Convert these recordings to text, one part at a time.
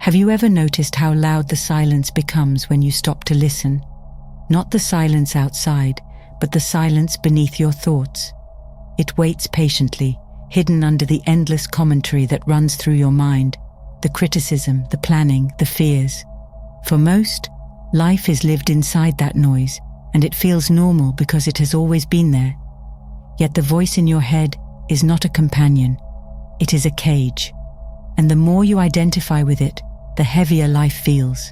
Have you ever noticed how loud the silence becomes when you stop to listen? Not the silence outside, but the silence beneath your thoughts. It waits patiently, hidden under the endless commentary that runs through your mind, the criticism, the planning, the fears. For most, life is lived inside that noise, and it feels normal because it has always been there. Yet the voice in your head is not a companion, it is a cage. And the more you identify with it, the heavier life feels.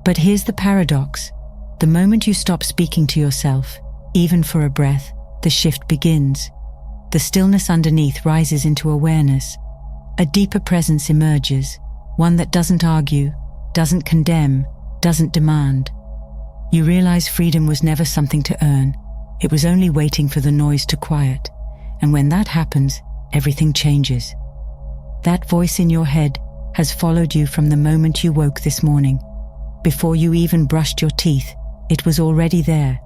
But here's the paradox. The moment you stop speaking to yourself, even for a breath, the shift begins. The stillness underneath rises into awareness. A deeper presence emerges, one that doesn't argue, doesn't condemn, doesn't demand. You realize freedom was never something to earn. It was only waiting for the noise to quiet. And when that happens, everything changes. That voice in your head has followed you from the moment you woke this morning. Before you even brushed your teeth, it was already there,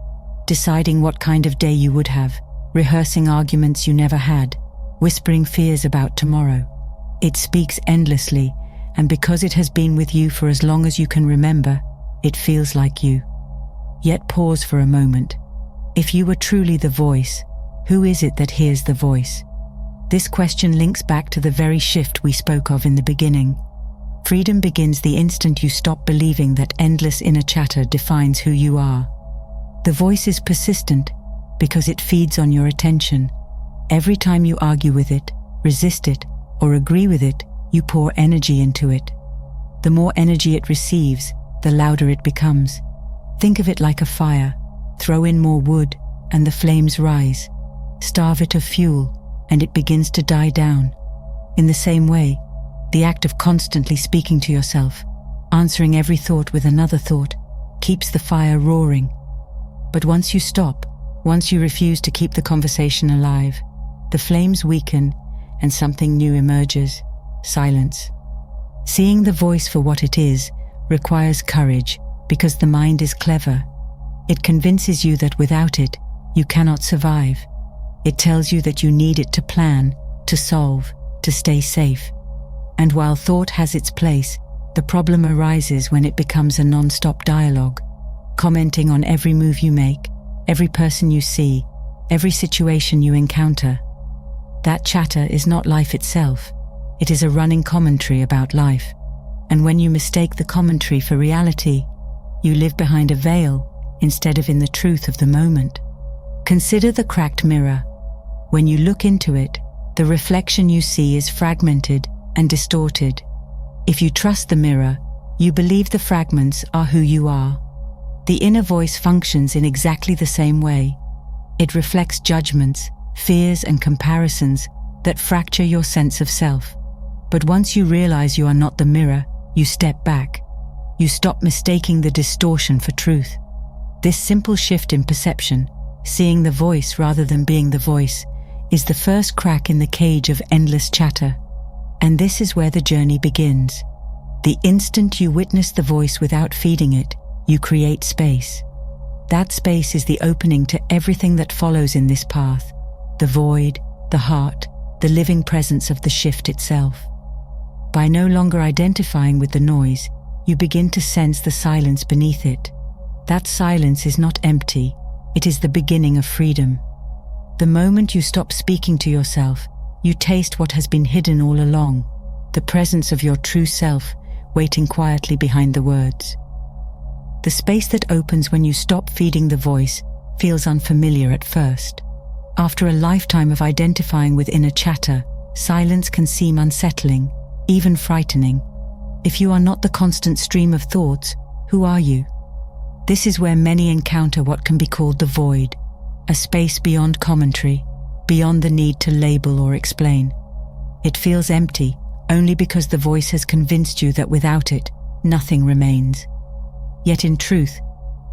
deciding what kind of day you would have, rehearsing arguments you never had, whispering fears about tomorrow. It speaks endlessly, and because it has been with you for as long as you can remember, it feels like you. Yet pause for a moment. If you were truly the voice, who is it that hears the voice? This question links back to the very shift we spoke of in the beginning. Freedom begins the instant you stop believing that endless inner chatter defines who you are. The voice is persistent because it feeds on your attention. Every time you argue with it, resist it, or agree with it, you pour energy into it. The more energy it receives, the louder it becomes. Think of it like a fire. Throw in more wood, and the flames rise. Starve it of fuel, and it begins to die down. In the same way, the act of constantly speaking to yourself, answering every thought with another thought, keeps the fire roaring. But once you stop, once you refuse to keep the conversation alive, the flames weaken and something new emerges: silence. Seeing the voice for what it is requires courage because the mind is clever. It convinces you that without it, you cannot survive. It tells you that you need it to plan, to solve, to stay safe. And while thought has its place, the problem arises when it becomes a non-stop dialogue, commenting on every move you make, every person you see, every situation you encounter. That chatter is not life itself. It is a running commentary about life. And when you mistake the commentary for reality, you live behind a veil instead of in the truth of the moment. Consider the cracked mirror. When you look into it, the reflection you see is fragmented and distorted. If you trust the mirror, you believe the fragments are who you are. The inner voice functions in exactly the same way. It reflects judgments, fears, and comparisons that fracture your sense of self. But once you realize you are not the mirror, you step back. You stop mistaking the distortion for truth. This simple shift in perception, seeing the voice rather than being the voice, is the first crack in the cage of endless chatter. And this is where the journey begins. The instant you witness the voice without feeding it, you create space. That space is the opening to everything that follows in this path: the void, the heart, the living presence of the shift itself. By no longer identifying with the noise, you begin to sense the silence beneath it. That silence is not empty, it is the beginning of freedom. The moment you stop speaking to yourself, you taste what has been hidden all along, the presence of your true self waiting quietly behind the words. The space that opens when you stop feeding the voice feels unfamiliar at first. After a lifetime of identifying with inner chatter, silence can seem unsettling, even frightening. If you are not the constant stream of thoughts, who are you? This is where many encounter what can be called the void, a space beyond commentary, beyond the need to label or explain. It feels empty only because the voice has convinced you that without it, nothing remains. Yet in truth,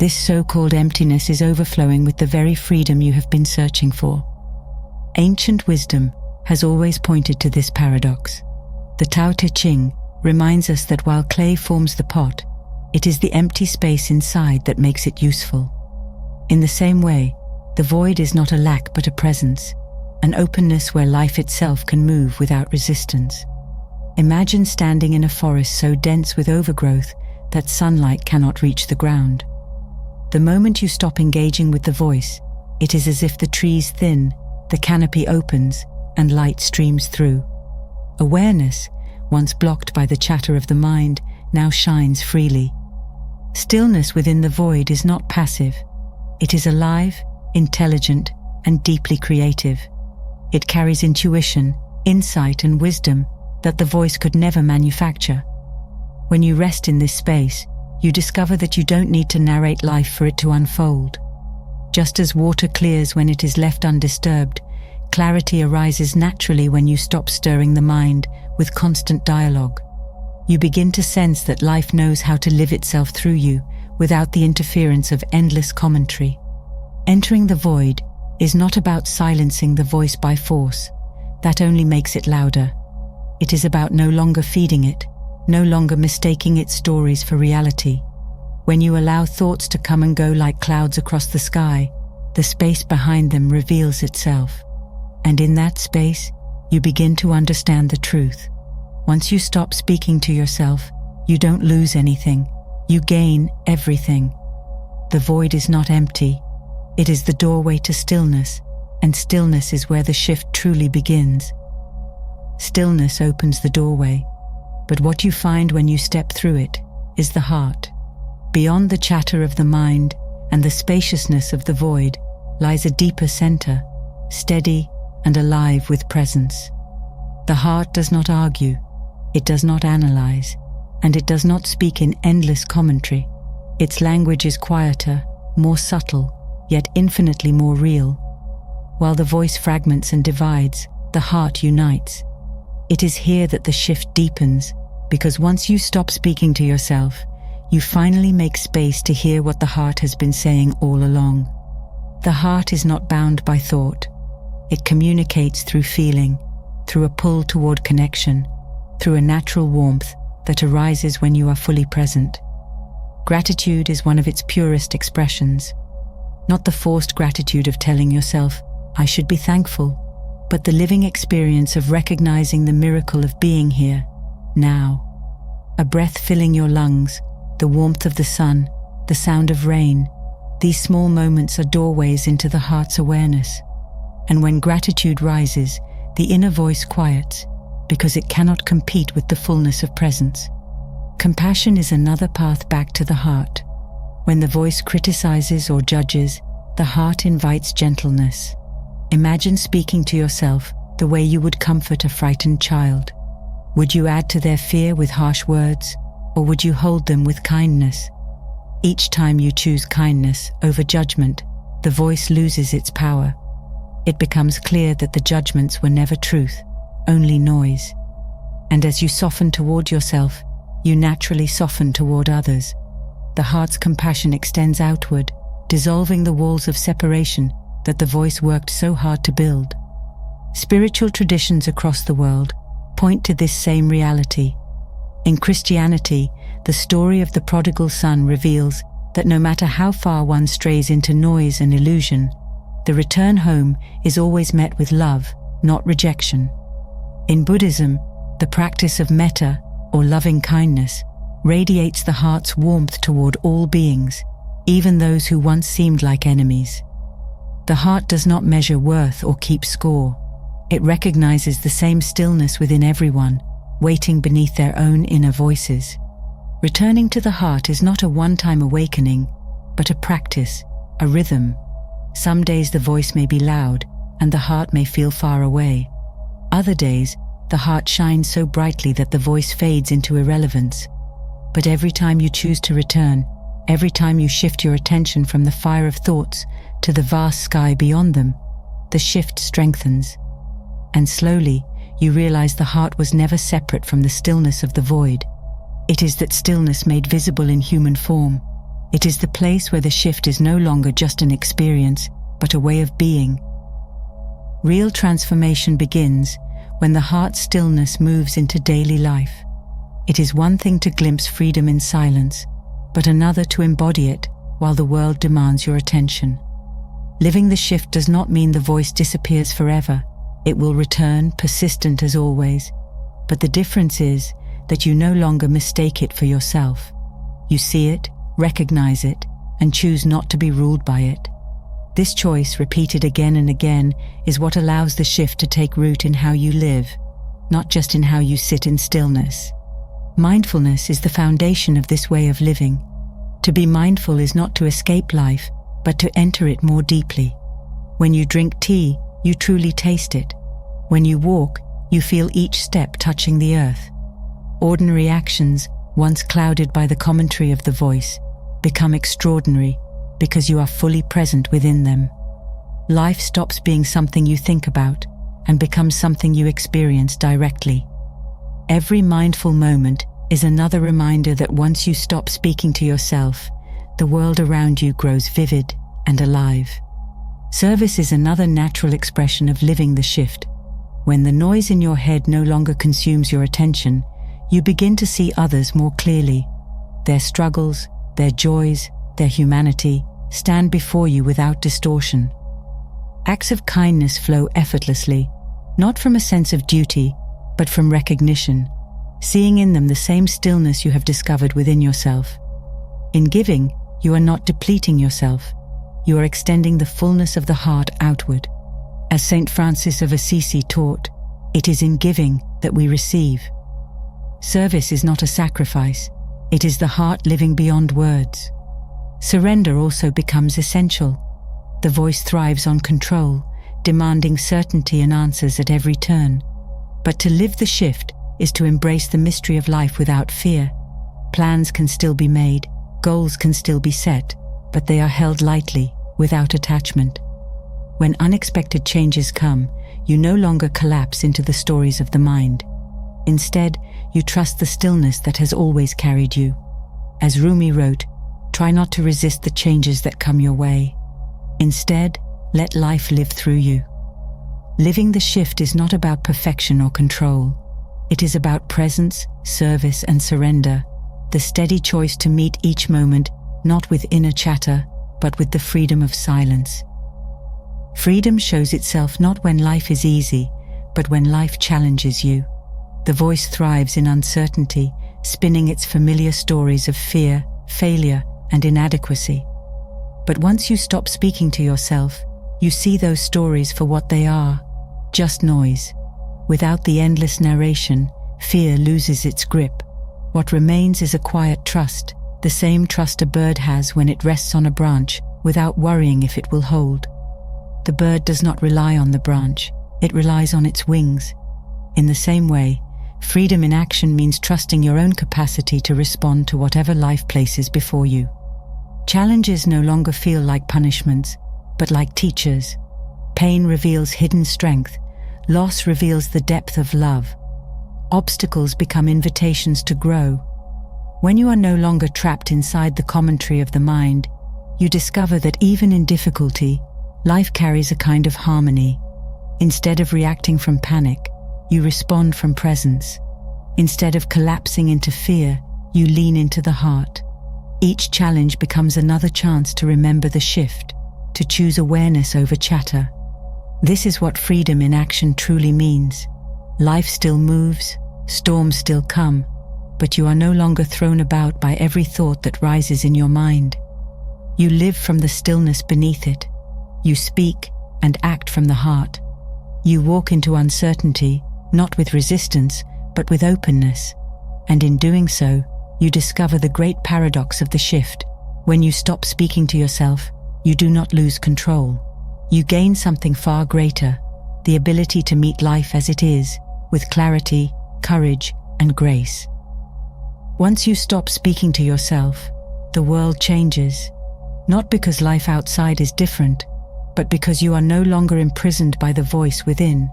this so-called emptiness is overflowing with the very freedom you have been searching for. Ancient wisdom has always pointed to this paradox. The Tao Te Ching reminds us that while clay forms the pot, it is the empty space inside that makes it useful. In the same way, the void is not a lack but a presence, an openness where life itself can move without resistance. Imagine standing in a forest so dense with overgrowth that sunlight cannot reach the ground. The moment you stop engaging with the voice, it is as if the trees thin, the canopy opens, and light streams through. Awareness, once blocked by the chatter of the mind, now shines freely. Stillness within the void is not passive. It is alive, intelligent, and deeply creative. It carries intuition, insight, and wisdom that the voice could never manufacture. When you rest in this space, you discover that you don't need to narrate life for it to unfold. Just as water clears when it is left undisturbed, clarity arises naturally when you stop stirring the mind with constant dialogue. You begin to sense that life knows how to live itself through you without the interference of endless commentary. Entering the void is not about silencing the voice by force. That only makes it louder. It is about no longer feeding it, no longer mistaking its stories for reality. When you allow thoughts to come and go like clouds across the sky, the space behind them reveals itself. And in that space, you begin to understand the truth. Once you stop speaking to yourself, you don't lose anything. You gain everything. The void is not empty. It is the doorway to stillness, and stillness is where the shift truly begins. Stillness opens the doorway, but what you find when you step through it is the heart. Beyond the chatter of the mind and the spaciousness of the void lies a deeper center, steady and alive with presence. The heart does not argue, it does not analyze, and it does not speak in endless commentary. Its language is quieter, more subtle, yet infinitely more real. While the voice fragments and divides, the heart unites. It is here that the shift deepens, because once you stop speaking to yourself, you finally make space to hear what the heart has been saying all along. The heart is not bound by thought. It communicates through feeling, through a pull toward connection, through a natural warmth that arises when you are fully present. Gratitude is one of its purest expressions. Not the forced gratitude of telling yourself, "I should be thankful," but the living experience of recognizing the miracle of being here, now. A breath filling your lungs, the warmth of the sun, the sound of rain. These small moments are doorways into the heart's awareness. And when gratitude rises, the inner voice quiets, because it cannot compete with the fullness of presence. Compassion is another path back to the heart. When the voice criticizes or judges, the heart invites gentleness. Imagine speaking to yourself the way you would comfort a frightened child. Would you add to their fear with harsh words, or would you hold them with kindness? Each time you choose kindness over judgment, the voice loses its power. It becomes clear that the judgments were never truth, only noise. And as you soften toward yourself, you naturally soften toward others. The heart's compassion extends outward, dissolving the walls of separation that the voice worked so hard to build. Spiritual traditions across the world point to this same reality. In Christianity, the story of the prodigal son reveals that no matter how far one strays into noise and illusion, the return home is always met with love, not rejection. In Buddhism, the practice of metta, or loving kindness, radiates the heart's warmth toward all beings, even those who once seemed like enemies. The heart does not measure worth or keep score. It recognizes the same stillness within everyone, waiting beneath their own inner voices. Returning to the heart is not a one-time awakening, but a practice, a rhythm. Some days the voice may be loud, and the heart may feel far away. Other days, the heart shines so brightly that the voice fades into irrelevance. But every time you choose to return, every time you shift your attention from the fire of thoughts to the vast sky beyond them, the shift strengthens. And slowly, you realize the heart was never separate from the stillness of the void. It is that stillness made visible in human form. It is the place where the shift is no longer just an experience, but a way of being. Real transformation begins when the heart's stillness moves into daily life. It is one thing to glimpse freedom in silence, but another to embody it while the world demands your attention. Living the shift does not mean the voice disappears forever. It will return, persistent as always. but the difference is that you no longer mistake it for yourself. You see it, recognize it, and choose not to be ruled by it. This choice, repeated again and again, is what allows the shift to take root in how you live, not just in how you sit in stillness. Mindfulness is the foundation of this way of living. To be mindful is not to escape life, but to enter it more deeply. When you drink tea, you truly taste it. When you walk, you feel each step touching the earth. Ordinary actions, once clouded by the commentary of the voice, become extraordinary because you are fully present within them. Life stops being something you think about and becomes something you experience directly. Every mindful moment is another reminder that once you stop speaking to yourself, the world around you grows vivid and alive. Service is another natural expression of living the shift. When the noise in your head no longer consumes your attention, you begin to see others more clearly. Their struggles, their joys, their humanity stand before you without distortion. Acts of kindness flow effortlessly, not from a sense of duty, but from recognition, seeing in them the same stillness you have discovered within yourself. In giving, you are not depleting yourself. You are extending the fullness of the heart outward. As Saint Francis of Assisi taught, it is in giving that we receive. Service is not a sacrifice. It is the heart living beyond words. Surrender also becomes essential. The voice thrives on control, demanding certainty and answers at every turn. But to live the shift is to embrace the mystery of life without fear. Plans can still be made, goals can still be set, but they are held lightly, without attachment. When unexpected changes come, you no longer collapse into the stories of the mind. Instead, you trust the stillness that has always carried you. As Rumi wrote, try not to resist the changes that come your way. Instead, let life live through you. Living the shift is not about perfection or control. It is about presence, service, and surrender, the steady choice to meet each moment not with inner chatter, but with the freedom of silence. Freedom shows itself not when life is easy, but when life challenges you. The voice thrives in uncertainty, spinning its familiar stories of fear, failure, and inadequacy. But once you stop speaking to yourself, you see those stories for what they are, just noise. Without the endless narration, fear loses its grip. What remains is a quiet trust, the same trust a bird has when it rests on a branch without worrying if it will hold. The bird does not rely on the branch, it relies on its wings. In the same way, freedom in action means trusting your own capacity to respond to whatever life places before you. Challenges no longer feel like punishments, but like teachers. Pain reveals hidden strength, loss reveals the depth of love. Obstacles become invitations to grow. When you are no longer trapped inside the commentary of the mind, you discover that even in difficulty, life carries a kind of harmony. Instead of reacting from panic, you respond from presence. Instead of collapsing into fear, you lean into the heart. Each challenge becomes another chance to remember the shift, to choose awareness over chatter. This is what freedom in action truly means. Life still moves, storms still come, but you are no longer thrown about by every thought that rises in your mind. You live from the stillness beneath it. You speak and act from the heart. You walk into uncertainty, not with resistance, but with openness. And in doing so, you discover the great paradox of the shift. When you stop speaking to yourself, you do not lose control. You gain something far greater, the ability to meet life as it is, with clarity, courage, and grace. Once you stop speaking to yourself, the world changes, not because life outside is different, but because you are no longer imprisoned by the voice within.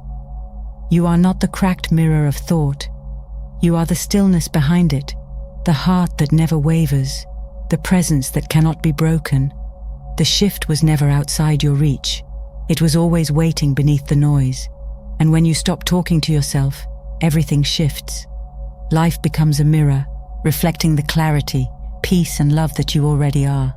You are not the cracked mirror of thought. You are the stillness behind it, the heart that never wavers, the presence that cannot be broken. The shift was never outside your reach. It was always waiting beneath the noise. And when you stop talking to yourself, everything shifts. Life becomes a mirror, reflecting the clarity, peace, and love that you already are.